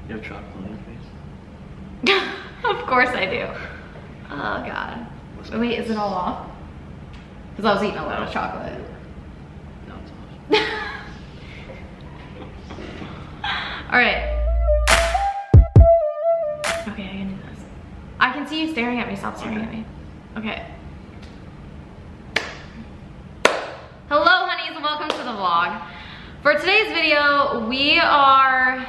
You have chocolate on your face? Of course I do. Oh God. Wait, is it all off? Because I was eating a lot of chocolate. No, it's off. Alright. Okay, I can do this. I can see you staring at me. Stop staring at me. Okay. Hello, honeys, and welcome to the vlog. For today's video, we are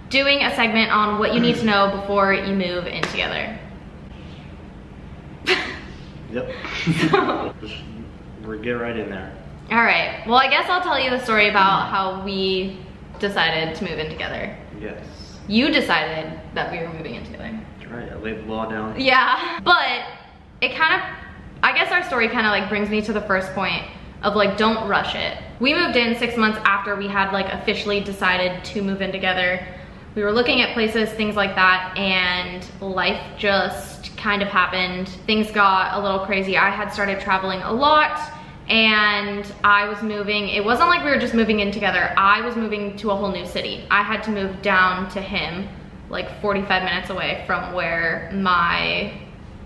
doing a segment on what you need to know before you move in together. Yep. We'll get right in there. Alright, well I guess I'll tell you the story about how we decided to move in together. Yes. You decided that we were moving in together. That's right, I laid the law down. Yeah, but it kind of, I guess our story kind of like brings me to the first point of like, don't rush it. We moved in 6 months after we had like officially decided to move in together. We were looking at places, things like that, and life just kind of happened. Things got a little crazy. I had started traveling a lot and I was moving. It wasn't like we were just moving in together. I was moving to a whole new city. I had to move down to him, like 45 minutes away from where my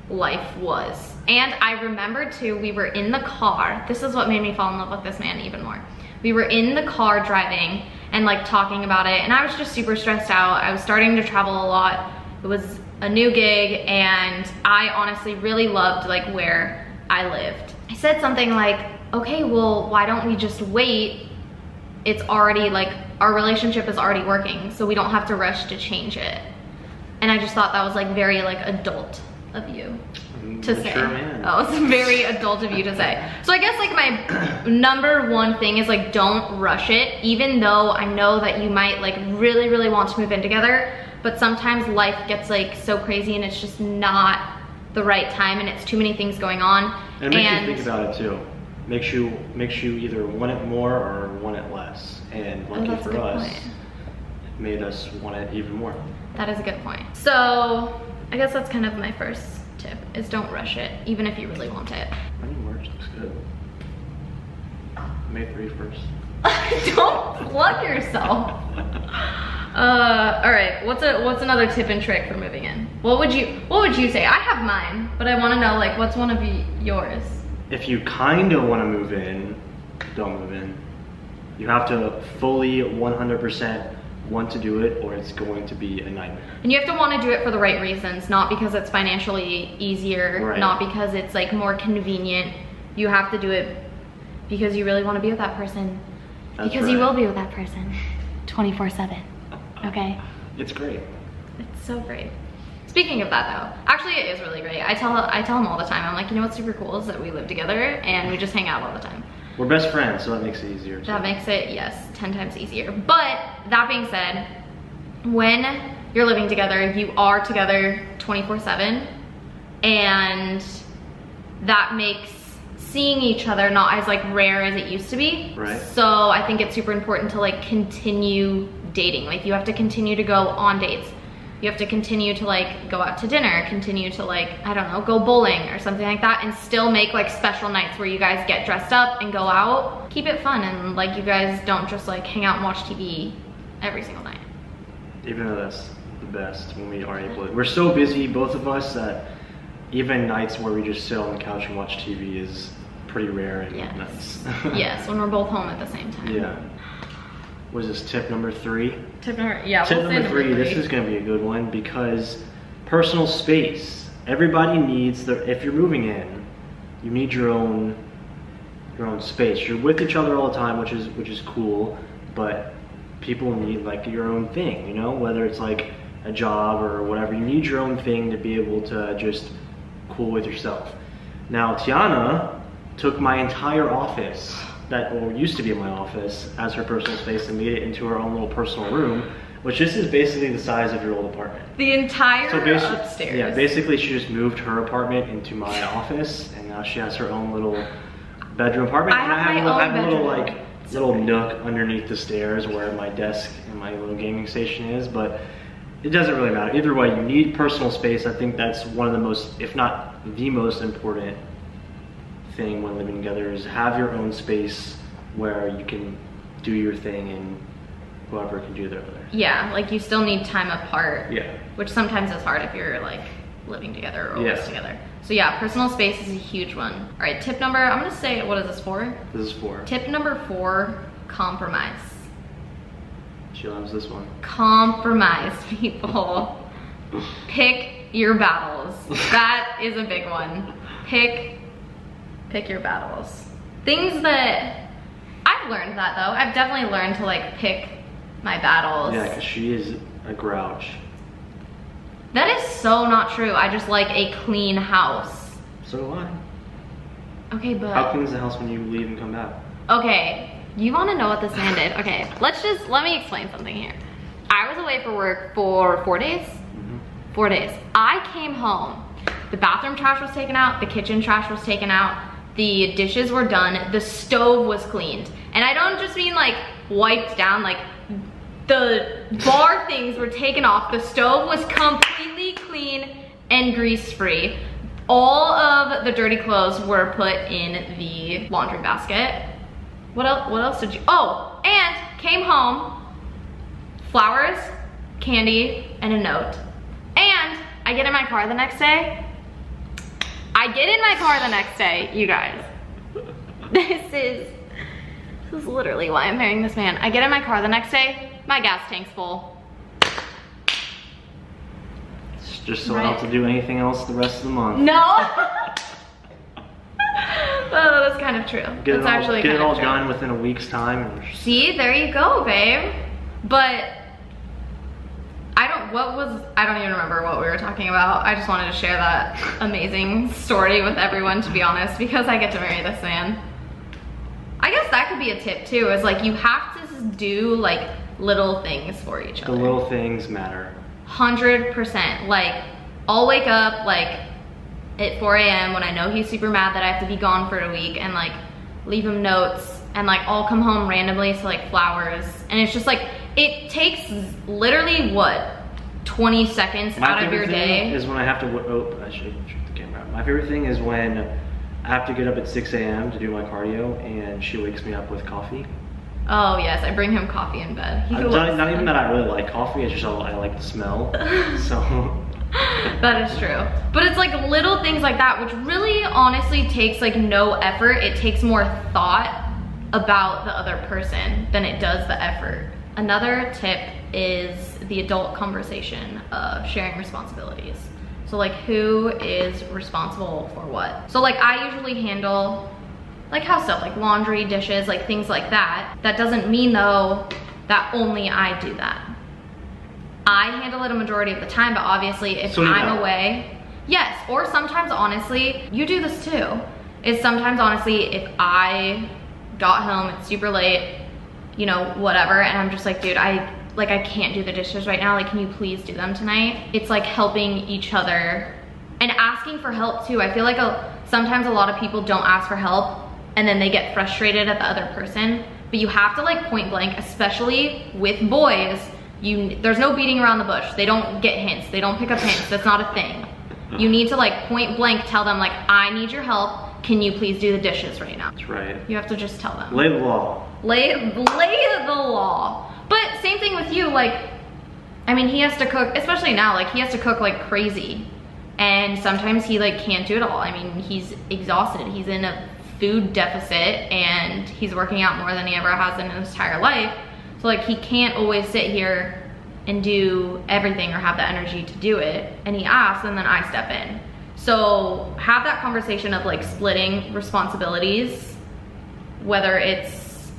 life was. And I remember too, we were in the car. This is what made me fall in love with this man even more. We were in the car driving and like talking about it, and I was just super stressed out. I was starting to travel a lot. It was a new gig and I honestly really loved like where I lived. I said something like, okay, well, why don't we just wait? It's already like, our relationship is already working, so we don't have to rush to change it. And I just thought that was like very like adult of you to say. Man. That was very adult of you to say. So I guess like my number one thing is like, don't rush it, even though I know that you might like really, really want to move in together, but sometimes life gets like so crazy and it's just not the right time and it's too many things going on. And it makes you think about it too. Makes you either want it more or want it less. And lucky for us, it made us want it even more. That is a good point. So I guess that's kind of my first tip, is don't rush it, even if you really want it. Any merch looks good. May 3 first. Don't plug yourself. All right, what's another tip and trick for moving in? What would you say? I have mine, but I want to know like, what's one of yours? If you kind of want to move in, don't move in. You have to fully 100% want to do it, or it's going to be a nightmare. And you have to want to do it for the right reasons, not because it's financially easier, right. Not because it's like more convenient. You have to do it because you really want to be with that person. That's because right. You will be with that person 24/7. Okay? It's great. It's so great. Speaking of that though, actually it is really great. I tell him all the time, I'm like, you know what's super cool is that we live together and we just hang out all the time. We're best friends, so that makes it easier too. That makes it, yes, 10 times easier. But that being said, when you're living together, you are together 24/7, and that makes seeing each other not as like rare as it used to be. Right. So I think it's super important to like continue dating. Like you have to continue to go on dates. You have to continue to like go out to dinner, continue to like, I don't know, go bowling or something like that, and still make like special nights where you guys get dressed up and go out. Keep it fun, and like you guys don't just like hang out and watch TV every single night. Even though that's the best when we are able to. We're so busy, both of us, that even nights where we just sit on the couch and watch TV is pretty rare and nice. Yes, when we're both home at the same time. Yeah. Was this tip number 3? Tip number, yeah. Tip number 3, this is gonna be a good one, because personal space. Everybody needs if you're moving in, you need your own space. You're with each other all the time, which is cool, but people need like your own thing, you know, whether it's like a job or whatever. You need your own thing to be able to just cool with yourself. Now, Tiana took my entire office, that used to be in my office, as her personal space, and made it into her own little personal room, which this is basically the size of your old apartment. The entire upstairs. Yeah, basically she just moved her apartment into my office, and now she has her own little bedroom apartment. I have a little like little nook underneath the stairs where my desk and my little gaming station is, but it doesn't really matter. Either way, you need personal space. I think that's one of the most, if not the most important thing when living together, is have your own space where you can do your thing and whoever can do their other. Yeah, like you still need time apart. Yeah. Which sometimes is hard if you're like living together or always together. So yeah, personal space is a huge one. All right, tip number, I'm gonna say, what is this for? This is 4. Tip number 4, compromise. She loves this one. Compromise, people. Pick your battles. That is a big one. Pick your battles. Things that, I've learned that though. I've definitely learned to like pick my battles. Yeah, because she is a grouch. That is so not true. I just like a clean house. So do I. Okay, but. How clean is the house when you leave and come back? Okay, you wanna know what this man did? Okay, let me explain something here. I was away for work for 4 days? 4 days. I came home, the bathroom trash was taken out, the kitchen trash was taken out, the dishes were done, the stove was cleaned. And I don't just mean like wiped down, like the bar things were taken off, the stove was completely clean and grease free. All of the dirty clothes were put in the laundry basket. What else did you, oh, and came home, flowers, candy, and a note. And I get in my car the next day. You guys. This is literally why I'm marrying this man. I get in my car the next day, my gas tank's full. It's just so I don't have to do anything else the rest of the month. No! Oh, that's kind of true. Get it all done within a week's time. See, there you go, babe. But I don't even remember what we were talking about. I just wanted to share that amazing story with everyone, to be honest, because I get to marry this man. I guess that could be a tip too, is like you have to do like little things for each other. The little things matter. 100%. Like I'll wake up like at 4 a.m. when I know he's super mad that I have to be gone for a week, and like leave him notes, and like I'll come home randomly to like flowers, and it's just like, it takes literally what, 20 seconds out of your day? Is when I have to, oh, I should shoot the camera. My favorite thing is when I have to get up at 6 a.m. to do my cardio, and she wakes me up with coffee. Oh yes, I bring him coffee in bed. Not even that I really like coffee, it's just I like the smell, so. That is true. But it's like little things like that, which really honestly takes like no effort. It takes more thought about the other person than it does the effort. Another tip is the adult conversation of sharing responsibilities. So like, who is responsible for what? So like, I usually handle like house stuff, like laundry, dishes, like things like that. That doesn't mean though that only I do that. I handle it a majority of the time, but obviously if I'm away, yes, or sometimes honestly, you do this too, is sometimes honestly if I got home, it's super late, you know, whatever, and I'm just like, dude, I can't do the dishes right now, like can you please do them tonight? It's like helping each other and asking for help too. I feel like sometimes a lot of people don't ask for help and then they get frustrated at the other person, but you have to like point blank, especially with boys, there's no beating around the bush. They don't get hints, they don't pick up hints, that's not a thing. You need to like point blank tell them like, I need your help, can you please do the dishes right now? That's right. You have to just tell them. Lay the law. Lay the law. But same thing with you, like, I mean, he has to cook, especially now, like he has to cook like crazy. And sometimes he like can't do it all. I mean, he's exhausted, he's in a food deficit and he's working out more than he ever has in his entire life. So like he can't always sit here and do everything or have the energy to do it. And he asks and then I step in. So have that conversation of like splitting responsibilities, whether it's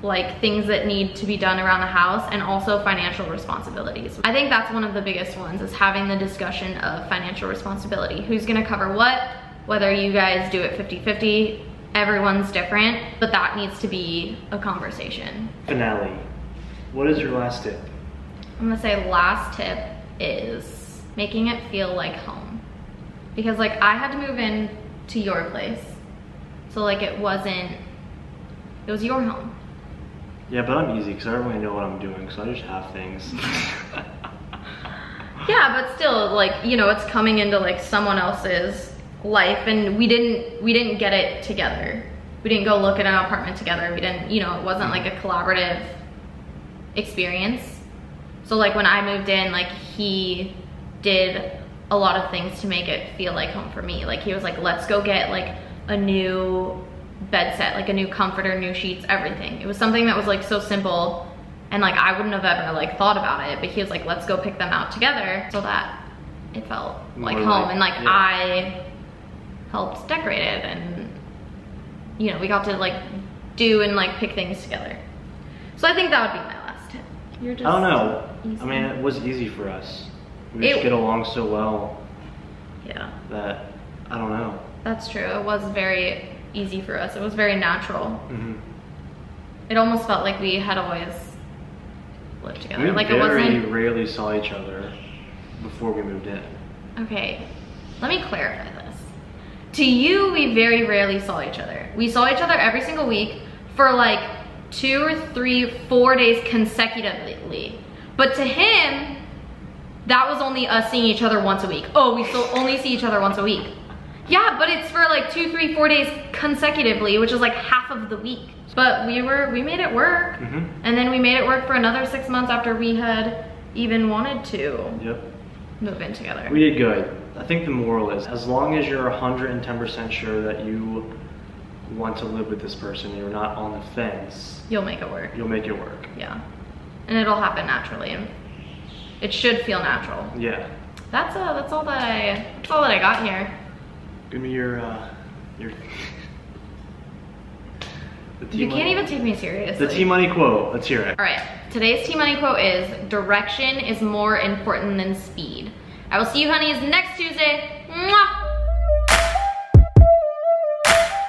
like things that need to be done around the house and also financial responsibilities. I think that's one of the biggest ones, is having the discussion of financial responsibility. Who's gonna cover what, whether you guys do it 50-50, everyone's different, but that needs to be a conversation. Finale. What is your last tip? I'm gonna say last tip is making it feel like home. Because like I had to move in to your place. So like it was your home. Yeah, but I'm easy because I don't really know what I'm doing, so I just have things. Yeah, but still, like, you know, it's coming into like someone else's life, and we didn't get it together. We didn't go look at an apartment together. We didn't, you know, it wasn't like a collaborative experience. So like when I moved in, like he did a lot of things to make it feel like home for me. Like he was like, let's go get like a new bed set, like a new comforter, new sheets, everything. It was something that was like so simple, and like I wouldn't have ever like thought about it, but he was like, let's go pick them out together, so that it felt like home. And like I helped decorate it, and you know, we got to like do and like pick things together. So I think that would be my last tip. You're just, I don't know. easy. I mean, it was easy for us. We just get along so well. Yeah. That, I don't know. That's true. It was very easy for us. It was very natural. Mm-hmm. It almost felt like we had always lived together. We like very it wasn't. rarely saw each other before we moved in. Okay, let me clarify this. To you, we very rarely saw each other. We saw each other every single week for like 2 or 3, 4 days consecutively. But to him, that was only us seeing each other once a week. Oh, we still only see each other once a week. Yeah, but it's for like 2, 3, 4 days consecutively, which is like half of the week. But we made it work. Mm-hmm. And then we made it work for another 6 months after we had even wanted to move in together. We did good. I think the moral is, as long as you're 110% sure that you want to live with this person, you're not on the fence, You'll make it work. you'll make it work. Yeah. And it'll happen naturally, and it should feel natural. Yeah. That's all that I got here. Give me your You can't even take me seriously. The T-Money quote, let's hear it. All right, today's T-Money quote is, direction is more important than speed. I will see you honeys next Tuesday. Mwah!